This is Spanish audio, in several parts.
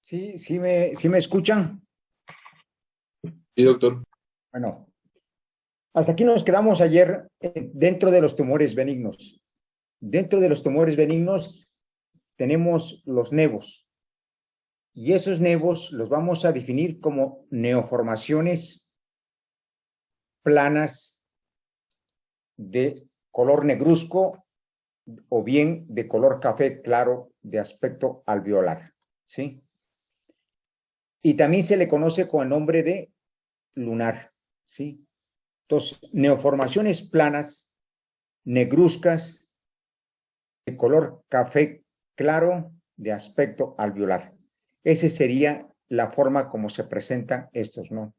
Sí me escuchan. Sí, doctor. Bueno, hasta aquí nos quedamos ayer dentro de los tumores benignos. Dentro de los tumores benignos tenemos los nevos y esos nevos los vamos a definir como neoformaciones planas de color negruzco o bien de color café claro de aspecto alveolar, ¿sí? Y también se le conoce con el nombre de lunar, ¿sí? Entonces, neoformaciones planas, negruzcas, de color café claro, de aspecto alveolar. Esa sería la forma como se presentan estos, ¿no?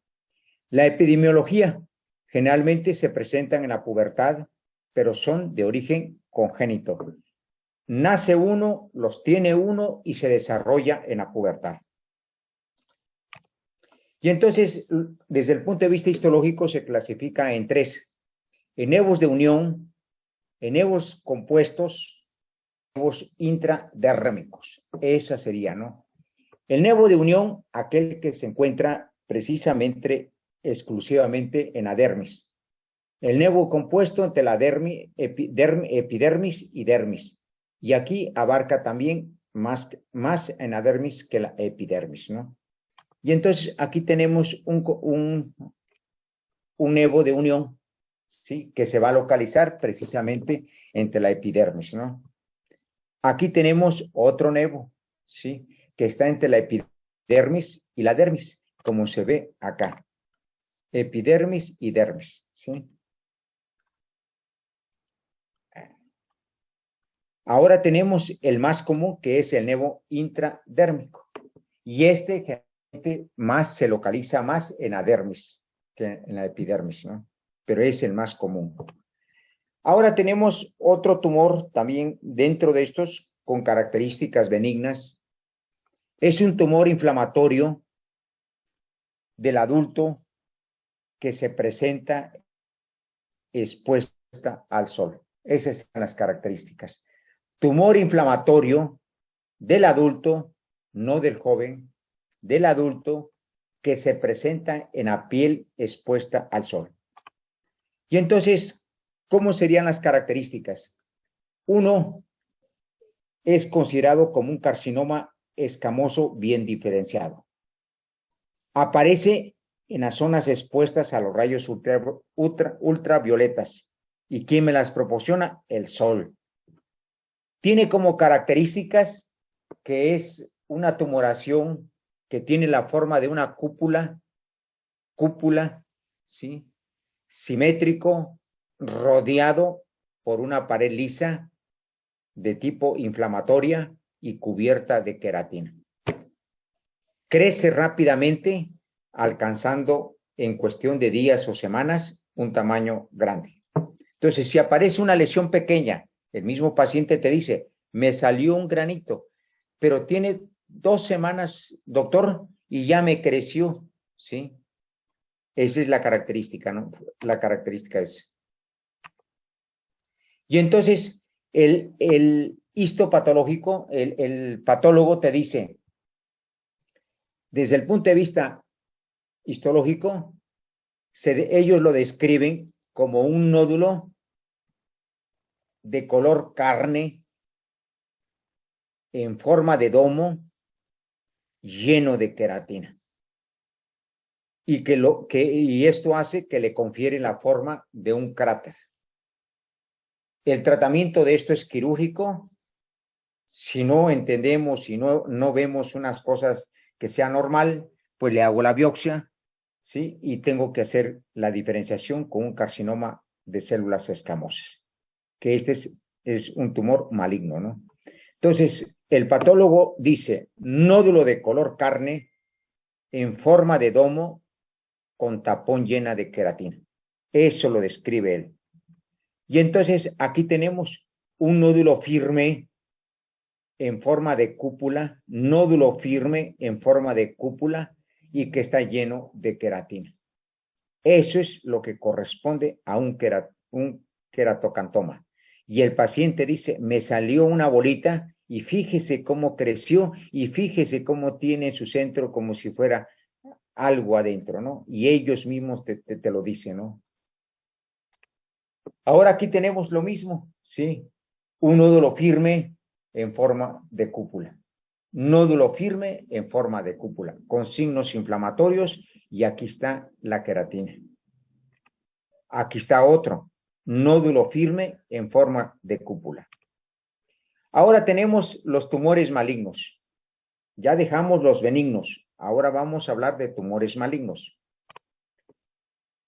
La epidemiología generalmente se presentan en la pubertad, pero son de origen congénito. Nace uno, los tiene uno y se desarrolla en la pubertad. Y entonces, desde el punto de vista histológico, se clasifica en tres: enevos de unión, enevos compuestos, enevos intradérmicos. Esa sería, ¿no? El nevo de unión, aquel que se encuentra precisamente, exclusivamente en la dermis. El nevo compuesto entre la epidermis y dermis. Y aquí abarca también más en la dermis que la epidermis, ¿no? Y entonces aquí tenemos un nevo de unión, ¿sí? Que se va a localizar precisamente entre la epidermis, ¿no? Aquí tenemos otro nevo, ¿sí? Que está entre la epidermis y la dermis, como se ve acá. Epidermis y dermis, ¿sí? Ahora tenemos el más común, que es el nevo intradérmico. Y este generalmente más se localiza más en la dermis que en la epidermis, ¿no? Pero es el más común. Ahora tenemos otro tumor también dentro de estos con características benignas. Es un tumor inflamatorio del adulto que se presenta expuesta al sol. Esas son las características. Tumor inflamatorio del adulto, no del joven, del adulto que se presenta en la piel expuesta al sol. Y entonces, ¿cómo serían las características? Uno, es considerado como un carcinoma escamoso bien diferenciado. Aparece en las zonas expuestas a los rayos ultravioletas. ¿Y quién me las proporciona? El sol. Tiene como características que es una tumoración que tiene la forma de una cúpula, ¿sí? Simétrico, rodeado por una pared lisa de tipo inflamatoria y cubierta de queratina. Crece rápidamente, alcanzando en cuestión de días o semanas un tamaño grande. Entonces, si aparece una lesión pequeña, el mismo paciente te dice, me salió un granito, pero tiene 2 semanas, doctor, y ya me creció, ¿sí? Esa es la característica, ¿no? La característica es. Y entonces, el histopatológico, el patólogo te dice, desde el punto de vista histológico, ellos lo describen como un nódulo de color carne en forma de domo lleno de queratina. Y esto hace que le confiere la forma de un cráter. El tratamiento de esto es quirúrgico. Si no entendemos, si no vemos unas cosas que sea normal, pues le hago la biopsia, ¿sí? Y tengo que hacer la diferenciación con un carcinoma de células escamosas, que es un tumor maligno, ¿no? Entonces, el patólogo dice, nódulo de color carne en forma de domo con tapón llena de queratina. Eso lo describe él. Y entonces aquí tenemos un nódulo firme en forma de cúpula, nódulo firme en forma de cúpula y que está lleno de queratina. Eso es lo que corresponde a un queratocantoma. Y el paciente dice, me salió una bolita Y fíjese cómo creció y fíjese cómo tiene su centro como si fuera algo adentro, ¿no? Y ellos mismos te lo dicen, ¿no? Ahora aquí tenemos lo mismo, ¿sí? Un nódulo firme en forma de cúpula. Nódulo firme en forma de cúpula, con signos inflamatorios, y aquí está la queratina. Aquí está otro, nódulo firme en forma de cúpula. Ahora tenemos los tumores malignos. Ya dejamos los benignos. Ahora vamos a hablar de tumores malignos.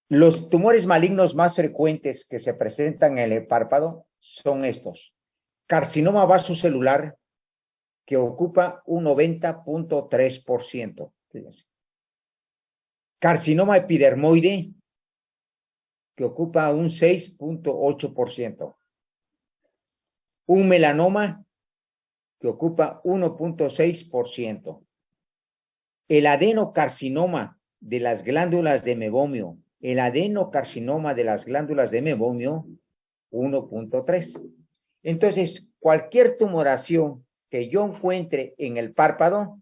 Los tumores malignos más frecuentes que se presentan en el párpado son estos. Carcinoma vasocelular, que ocupa un 90.3%. Fíjense. Carcinoma epidermoide, que ocupa un 6.8%. Un melanoma, que ocupa 1.6%. El adenocarcinoma de las glándulas de mebomio, el adenocarcinoma de las glándulas de mebomio, 1.3%. Entonces, cualquier tumoración que yo encuentre en el párpado,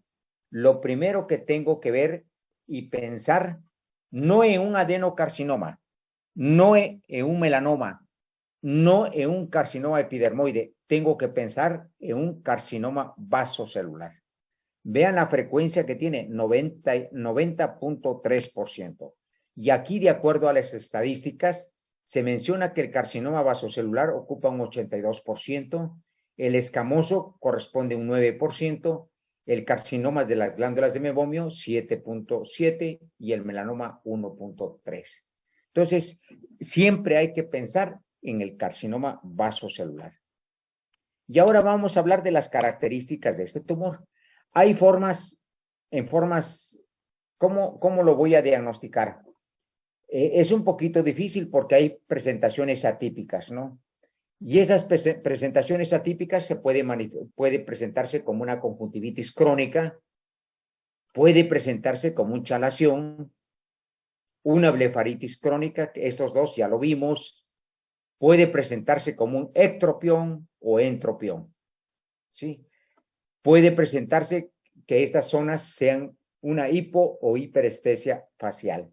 lo primero que tengo que ver y pensar, no en un adenocarcinoma, no en un melanoma, no en un carcinoma epidermoide, tengo que pensar en un carcinoma vasocelular. Vean la frecuencia que tiene, 90.3%. Y aquí, de acuerdo a las estadísticas, se menciona que el carcinoma vasocelular ocupa un 82%, el escamoso corresponde a un 9%, el carcinoma de las glándulas de mebomio 7.7% y el melanoma 1.3%. Entonces, siempre hay que pensar en el carcinoma vasocelular. Y ahora vamos a hablar de las características de este tumor. Hay formas, ¿cómo lo voy a diagnosticar? Es un poquito difícil porque hay presentaciones atípicas, ¿no? Y esas presentaciones atípicas se puede presentarse como una conjuntivitis crónica, puede presentarse como un chalación, una blefaritis crónica, estos dos ya lo vimos, puede presentarse como un ectropión o entropión, ¿sí? Puede presentarse que estas zonas sean una hipo o hiperestesia facial,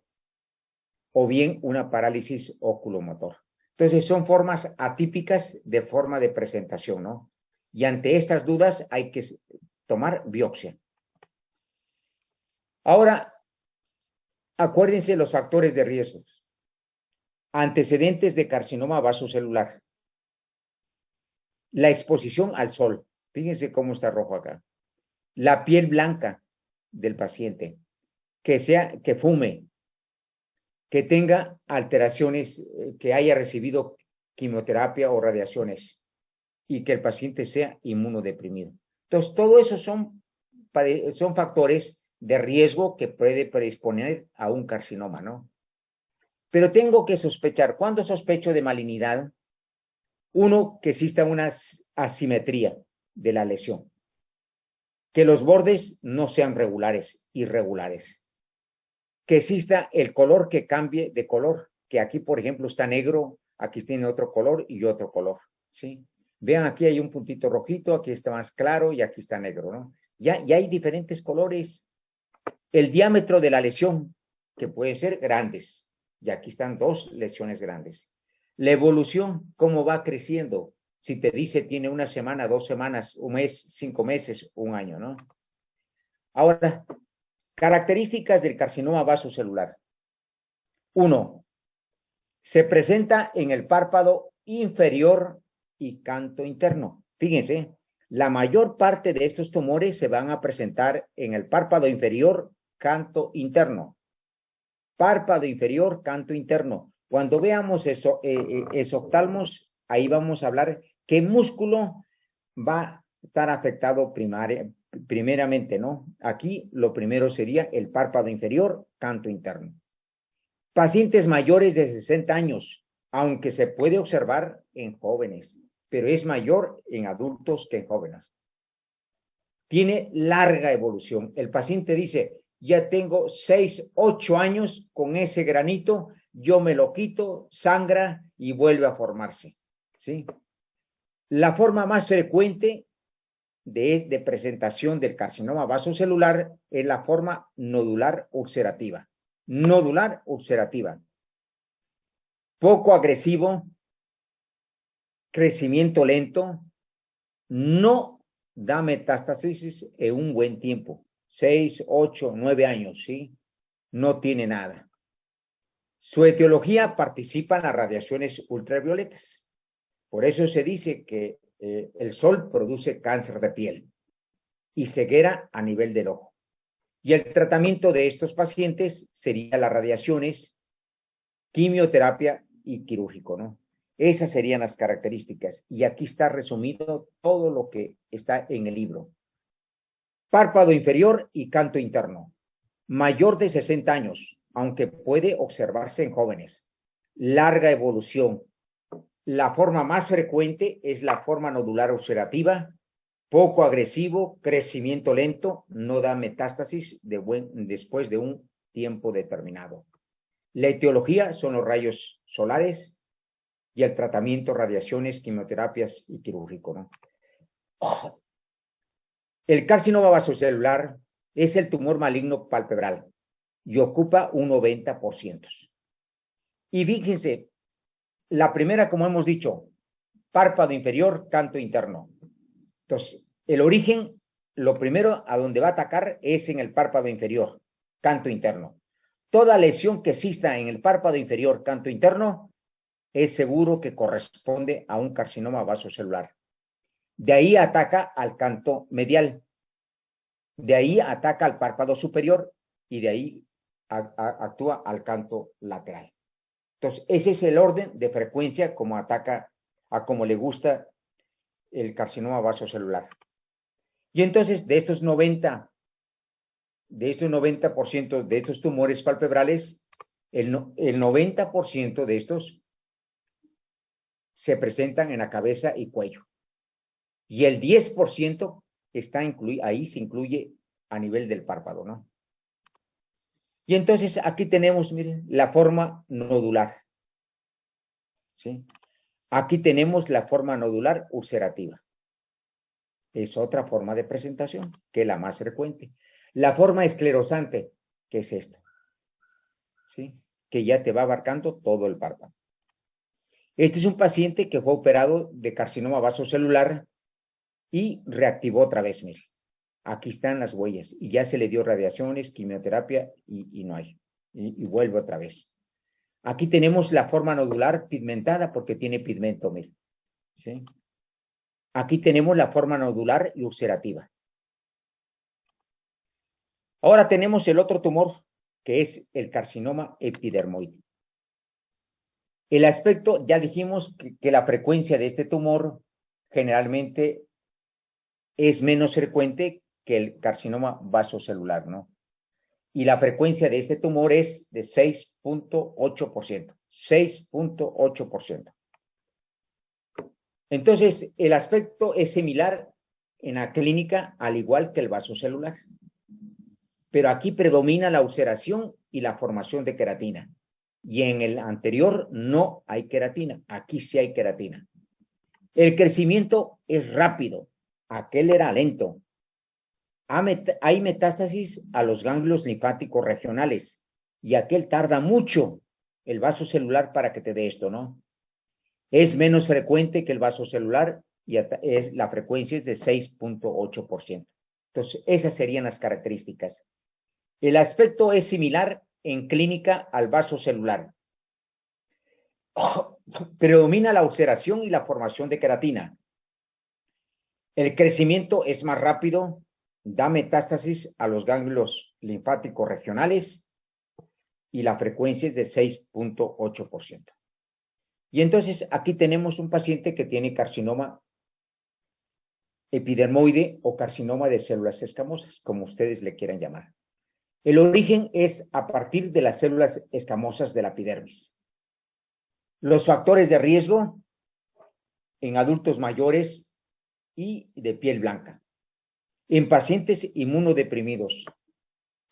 o bien una parálisis oculomotor. Entonces, son formas atípicas de forma de presentación, ¿no? Y ante estas dudas hay que tomar biopsia. Ahora, acuérdense los factores de riesgo. Antecedentes de carcinoma vasocelular. La exposición al sol. Fíjense cómo está rojo acá. La piel blanca del paciente. Que fume, que tenga alteraciones, que haya recibido quimioterapia o radiaciones y que el paciente sea inmunodeprimido. Entonces, todo eso son factores de riesgo que puede predisponer a un carcinoma, ¿no? Pero tengo que sospechar. ¿Cuándo sospecho de malignidad? Uno, que exista una asimetría de la lesión. Que los bordes no sean irregulares. Que exista el color que cambie de color, que aquí, por ejemplo, está negro, aquí tiene otro color y otro color, ¿sí? Vean, aquí hay un puntito rojito, aquí está más claro y aquí está negro, ¿no? Ya hay diferentes colores. El diámetro de la lesión, que puede ser grandes, y aquí están dos lesiones grandes. La evolución, cómo va creciendo, si te dice tiene una semana, 2 semanas, un mes, 5 meses, un año, ¿no? Ahora, características del carcinoma vasocelular. 1. Se presenta en el párpado inferior y canto interno. Fíjense, la mayor parte de estos tumores se van a presentar en el párpado inferior, canto interno. Párpado inferior, canto interno. Cuando veamos eso, esoftalmos, ahí vamos a hablar qué músculo va a estar afectado primeramente, ¿no? Aquí lo primero sería el párpado inferior, canto interno. Pacientes mayores de 60 años, aunque se puede observar en jóvenes, pero es mayor en adultos que en jóvenes. Tiene larga evolución. El paciente dice, ya tengo 6, 8 años con ese granito, yo me lo quito, sangra y vuelve a formarse, ¿sí? La forma más frecuente de presentación del carcinoma vasocelular es la forma nodular ulcerativa. Nodular ulcerativa. Poco agresivo, crecimiento lento, no da metástasis en un buen tiempo, 6, 8, 9 años, ¿sí? No tiene nada. Su etiología participa en las radiaciones ultravioletas. Por eso se dice que el sol produce cáncer de piel y ceguera a nivel del ojo. Y el tratamiento de estos pacientes sería las radiaciones, quimioterapia y quirúrgico, ¿no? Esas serían las características. Y aquí está resumido todo lo que está en el libro. Párpado inferior y canto interno. Mayor de 60 años, aunque puede observarse en jóvenes. Larga evolución. La forma más frecuente es la forma nodular ulcerativa, poco agresivo, crecimiento lento, no da metástasis después de un tiempo determinado. La etiología son los rayos solares y el tratamiento, radiaciones, quimioterapias y quirúrgico, ¿no? El carcinoma vasocelular es el tumor maligno palpebral y ocupa un 90%. Y fíjense, la primera, como hemos dicho, párpado inferior, canto interno. Entonces, el origen, lo primero a donde va a atacar es en el párpado inferior, canto interno. Toda lesión que exista en el párpado inferior, canto interno, es seguro que corresponde a un carcinoma vasocelular. De ahí ataca al canto medial, de ahí ataca al párpado superior y de ahí actúa al canto lateral. Entonces, ese es el orden de frecuencia como ataca a como le gusta el carcinoma vasocelular. Y entonces, de estos 90% de estos tumores palpebrales, el 90% de estos se presentan en la cabeza y cuello. Y el 10% está ahí se incluye a nivel del párpado, ¿no? Y entonces aquí tenemos, miren, la forma nodular. ¿Sí? Aquí tenemos la forma nodular ulcerativa. Es otra forma de presentación, que es la más frecuente. La forma esclerosante, que es esta. ¿Sí? Que ya te va abarcando todo el párpado. Este es un paciente que fue operado de carcinoma vasocelular y reactivó otra vez, mire. Aquí están las huellas y ya se le dio radiaciones, quimioterapia y no hay. Y vuelve otra vez. Aquí tenemos la forma nodular pigmentada porque tiene pigmento, mire. ¿Sí? Aquí tenemos la forma nodular y ulcerativa. Ahora tenemos el otro tumor, que es el carcinoma epidermoide. El aspecto, ya dijimos que la frecuencia de este tumor generalmente es menos frecuente que el carcinoma vasocelular, ¿no? Y la frecuencia de este tumor es de 6.8%. 6.8%. Entonces, el aspecto es similar en la clínica, al igual que el vasocelular. Pero aquí predomina la ulceración y la formación de queratina. Y en el anterior no hay queratina. Aquí sí hay queratina. El crecimiento es rápido. Aquel era lento. Hay metástasis a los ganglios linfáticos regionales. Y aquel tarda mucho el vasocelular para que te dé esto, ¿no? Es menos frecuente que el vasocelular y la frecuencia es de 6.8%. Entonces, esas serían las características. El aspecto es similar en clínica al vasocelular. Predomina la ulceración y la formación de queratina. El crecimiento es más rápido, da metástasis a los ganglios linfáticos regionales y la frecuencia es de 6.8%. Y entonces aquí tenemos un paciente que tiene carcinoma epidermoide o carcinoma de células escamosas, como ustedes le quieran llamar. El origen es a partir de las células escamosas de la epidermis. Los factores de riesgo en adultos mayores y de piel blanca, en pacientes inmunodeprimidos,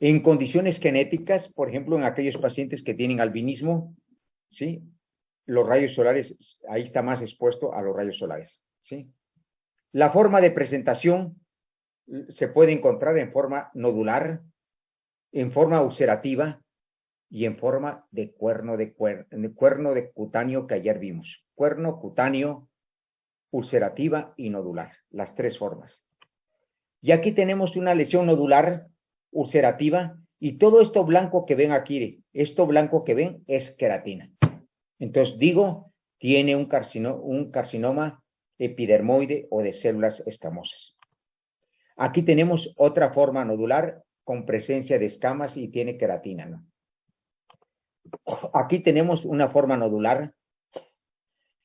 en condiciones genéticas, por ejemplo, en aquellos pacientes que tienen albinismo, ¿sí? Los rayos solares, ahí está más expuesto a los rayos solares, ¿sí? La forma de presentación se puede encontrar en forma nodular, en forma ulcerativa y en forma de cuerno de cutáneo que ayer vimos. Cuerno, cutáneo, ulcerativa y nodular, las tres formas. Y aquí tenemos una lesión nodular, ulcerativa, y todo esto blanco que ven aquí, esto blanco que ven es queratina. Entonces digo, tiene un carcinoma epidermoide o de células escamosas. Aquí tenemos otra forma nodular con presencia de escamas y tiene queratina, ¿no? Aquí tenemos una forma nodular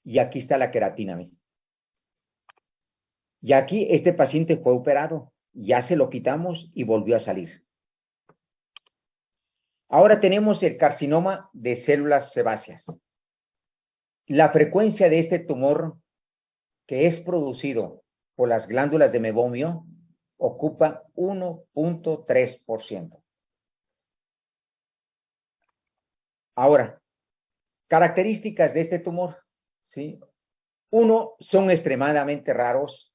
y aquí está la queratina. Y aquí este paciente fue operado, ya se lo quitamos y volvió a salir. Ahora tenemos el carcinoma de células sebáceas. La frecuencia de este tumor que es producido por las glándulas de mebomio ocupa 1.3%. Ahora, características de este tumor, ¿sí? Uno, son extremadamente raros.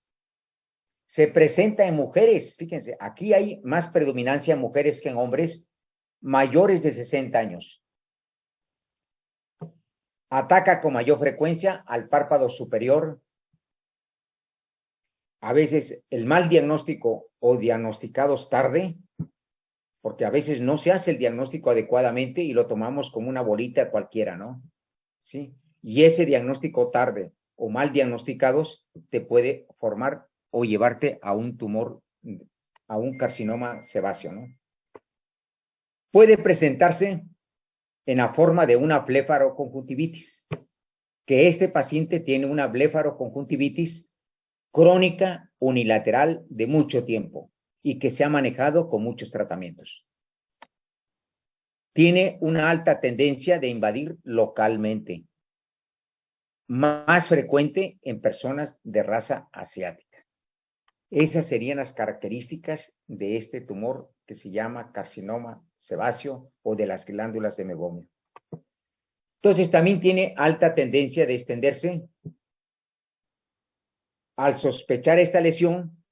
Se presenta en mujeres, fíjense, aquí hay más predominancia en mujeres que en hombres mayores de 60 años. Ataca con mayor frecuencia al párpado superior. A veces el mal diagnóstico o diagnosticados tarde, porque a veces no se hace el diagnóstico adecuadamente y lo tomamos como una bolita cualquiera, ¿no? ¿Sí? Y ese diagnóstico tarde o mal diagnosticados te puede formar o llevarte a un tumor, a un carcinoma sebáceo, ¿no? Puede presentarse en la forma de una blefaroconjuntivitis, que este paciente tiene una blefaroconjuntivitis crónica unilateral de mucho tiempo y que se ha manejado con muchos tratamientos. Tiene una alta tendencia de invadir localmente, más frecuente en personas de raza asiática. Esas serían las características de este tumor que se llama carcinoma sebáceo o de las glándulas de mebomio. Entonces también tiene alta tendencia de extenderse. Al sospechar esta lesión,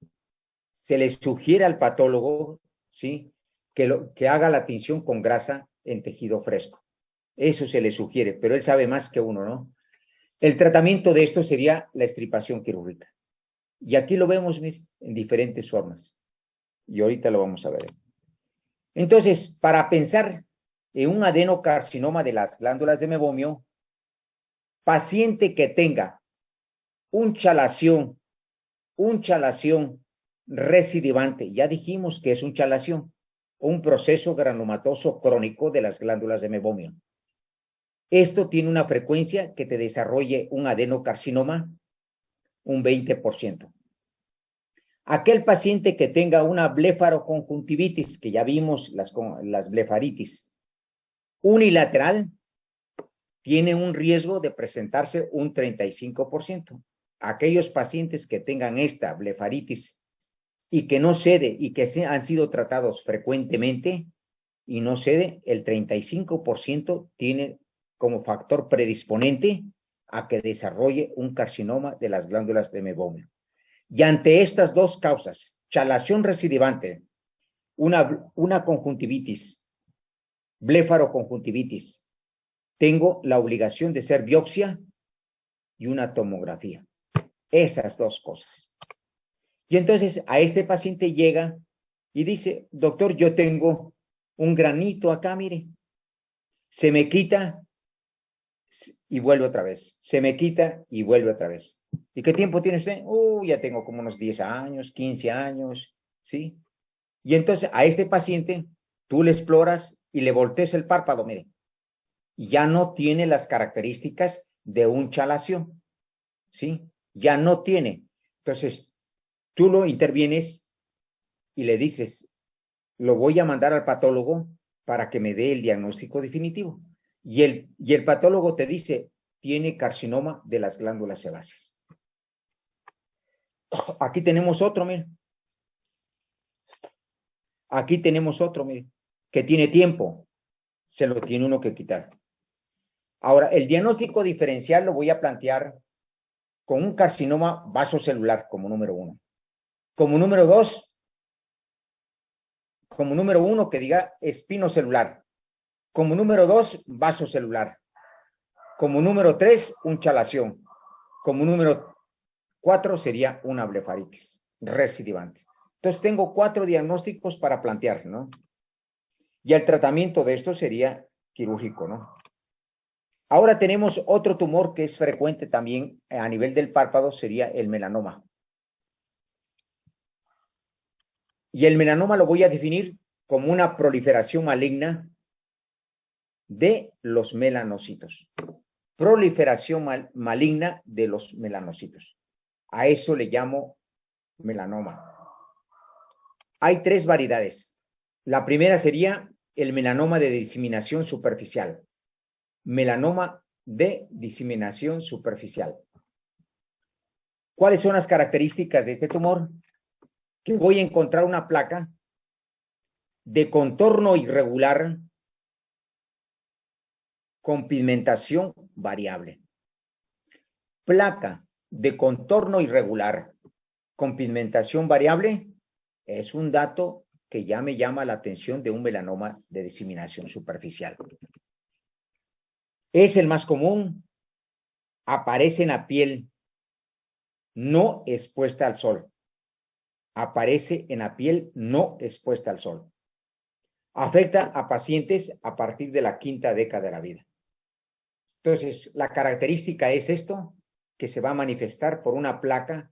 se le sugiere al patólogo, ¿sí?, que haga la tinción con grasa en tejido fresco. Eso se le sugiere, pero él sabe más que uno, ¿no? El tratamiento de esto sería la extirpación quirúrgica. Y aquí lo vemos, miren, en diferentes formas. Y ahorita lo vamos a ver. Entonces, para pensar en un adenocarcinoma de las glándulas de mebomio, paciente que tenga un chalación recidivante, ya dijimos que es un chalación, un proceso granulomatoso crónico de las glándulas de mebomio. Esto tiene una frecuencia que te desarrolle un adenocarcinoma un 20%. Aquel paciente que tenga una blefaroconjuntivitis, que ya vimos las blefaritis, unilateral, tiene un riesgo de presentarse un 35%. Aquellos pacientes que tengan esta blefaritis y que no cede y que han sido tratados frecuentemente y no cede, el 35% tiene como factor predisponente a que desarrolle un carcinoma de las glándulas de mebomio. Y ante estas dos causas, chalación recidivante, una conjuntivitis, blefaroconjuntivitis, tengo la obligación de hacer biopsia y una tomografía. Esas dos cosas. Y entonces a este paciente llega y dice, doctor, yo tengo un granito acá, mire, se me quita y vuelve otra vez, se me quita y vuelve otra vez. ¿Y qué tiempo tiene usted? Ya tengo como unos 10 años, 15 años, ¿sí? Y entonces a este paciente tú le exploras y le volteas el párpado, mire, y ya no tiene las características de un chalación, ¿sí? Ya no tiene. Entonces, tú lo intervienes y le dices, lo voy a mandar al patólogo para que me dé el diagnóstico definitivo. Y el patólogo te dice, tiene carcinoma de las glándulas sebáceas. Aquí tenemos otro, mire. Aquí tenemos otro, mire, que tiene tiempo. Se lo tiene uno que quitar. Ahora, el diagnóstico diferencial lo voy a plantear con un carcinoma vasocelular como número 1. Como número 2, como número 1 que diga espinocelular. Como número 2, vasocelular. Como número 3, un chalación. Como número 4 sería una blefaritis recidivante. Entonces tengo 4 diagnósticos para plantear, ¿no? Y el tratamiento de esto sería quirúrgico, ¿no? Ahora tenemos otro tumor que es frecuente también a nivel del párpado, sería el melanoma. Y el melanoma lo voy a definir como una proliferación maligna de los melanocitos. Proliferación maligna de los melanocitos. A eso le llamo melanoma. Hay 3 variedades. La primera sería el melanoma de diseminación superficial. Melanoma de diseminación superficial. ¿Cuáles son las características de este tumor? Que voy a encontrar una placa de contorno irregular con pigmentación variable. Placa de contorno irregular con pigmentación variable es un dato que ya me llama la atención de un melanoma de diseminación superficial. Es el más común, aparece en la piel no expuesta al sol. Aparece en la piel no expuesta al sol. Afecta a pacientes a partir de la 5ª década de la vida. Entonces, la característica es esto, que se va a manifestar por una placa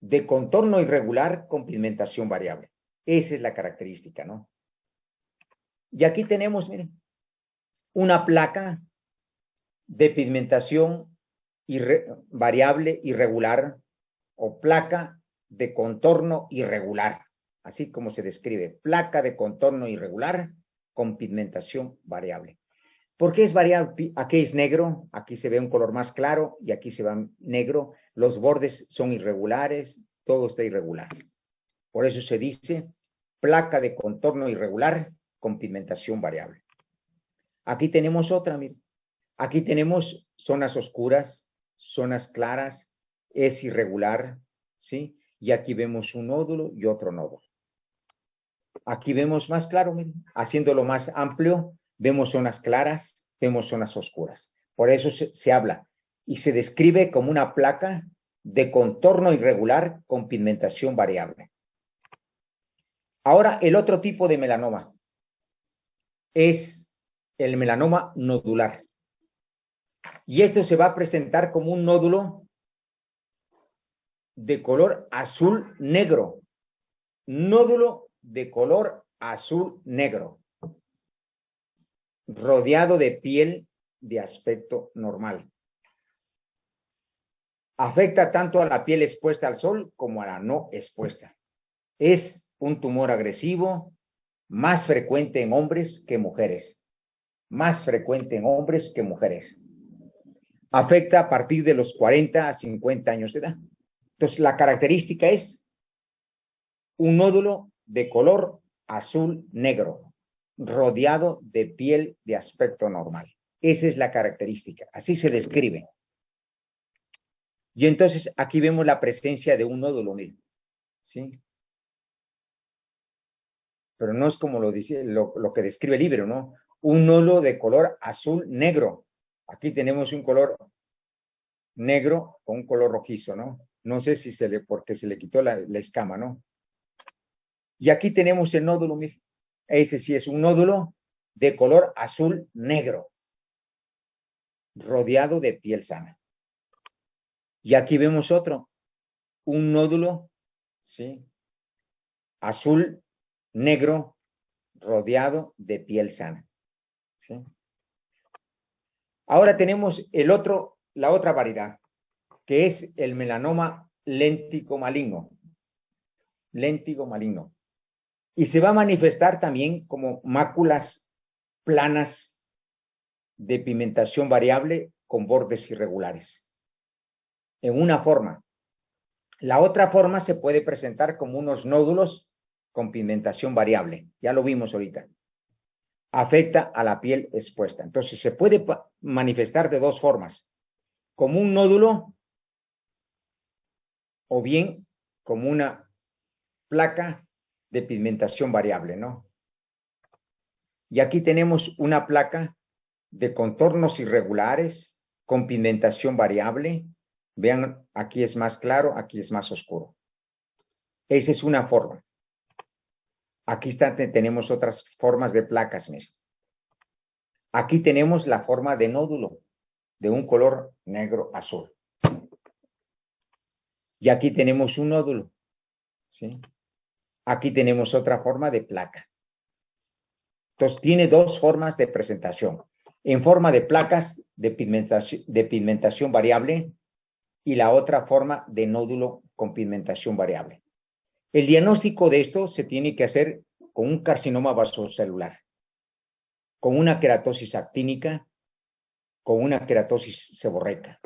de contorno irregular con pigmentación variable. Esa es la característica, ¿no? Y aquí tenemos, miren, una placa de pigmentación variable irregular o placa de contorno irregular, así como se describe, placa de contorno irregular con pigmentación variable. ¿Por qué es variable? Aquí es negro, aquí se ve un color más claro y aquí se ve negro. Los bordes son irregulares, todo está irregular. Por eso se dice placa de contorno irregular con pigmentación variable. Aquí tenemos otra, miren. Aquí tenemos zonas oscuras, zonas claras, es irregular, ¿sí? Y aquí vemos un nódulo y otro nódulo. Aquí vemos más claro, miren, haciéndolo más amplio, vemos zonas claras, vemos zonas oscuras. Por eso se habla y se describe como una placa de contorno irregular con pigmentación variable. Ahora, el otro tipo de melanoma es el melanoma nodular. Y esto se va a presentar como un nódulo de color azul negro. Nódulo de color azul negro, rodeado de piel de aspecto normal. Afecta tanto a la piel expuesta al sol como a la no expuesta. Es un tumor agresivo, más frecuente en hombres que mujeres. Más frecuente en hombres que mujeres. Afecta a partir de los 40 a 50 años de edad. Entonces, la característica es un nódulo de color azul negro, rodeado de piel de aspecto normal. Esa es la característica, así se describe. Y entonces aquí vemos la presencia de un nódulo, miren, ¿sí? Pero no es como lo dice, lo que describe el libro, ¿no? Un nódulo de color azul negro. Aquí tenemos un color negro con un color rojizo, ¿no? No sé si porque se le quitó la escama, ¿no? Y aquí tenemos el nódulo, miren. Este sí es un nódulo de color azul negro, rodeado de piel sana. Y aquí vemos otro, un nódulo, ¿sí? Azul negro, rodeado de piel sana, ¿sí? Ahora tenemos la otra variedad, que es el melanoma léntico maligno. Léntico maligno. Y se va a manifestar también como máculas planas de pigmentación variable con bordes irregulares. En una forma. La otra forma se puede presentar como unos nódulos con pigmentación variable. Ya lo vimos ahorita. Afecta a la piel expuesta. Entonces se puede manifestar de dos formas. Como un nódulo o bien como una placa de pigmentación variable, ¿no? Y aquí tenemos una placa de contornos irregulares con pigmentación variable. Vean, aquí es más claro, aquí es más oscuro. Esa es una forma. Aquí tenemos otras formas de placas, miren. Aquí tenemos la forma de nódulo, de un color negro-azul. Y aquí tenemos un nódulo, ¿sí? Aquí tenemos otra forma de placa. Entonces, tiene dos formas de presentación. En forma de placas de pigmentación variable y la otra forma de nódulo con pigmentación variable. El diagnóstico de esto se tiene que hacer con un carcinoma vasocelular, con una queratosis actínica, con una queratosis seborreica,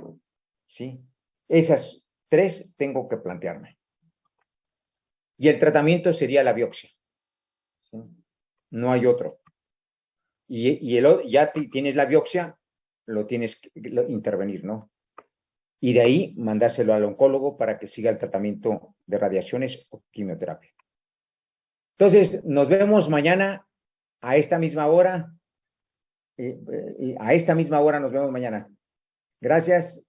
¿sí? Esas tres tengo que plantearme. Y el tratamiento sería la biopsia, ¿sí? No hay otro. Ya tienes la biopsia, lo tienes que intervenir, ¿no? Y de ahí mandárselo al oncólogo para que siga el tratamiento de radiaciones o quimioterapia. Entonces, nos vemos mañana a esta misma hora. A esta misma hora nos vemos mañana. Gracias.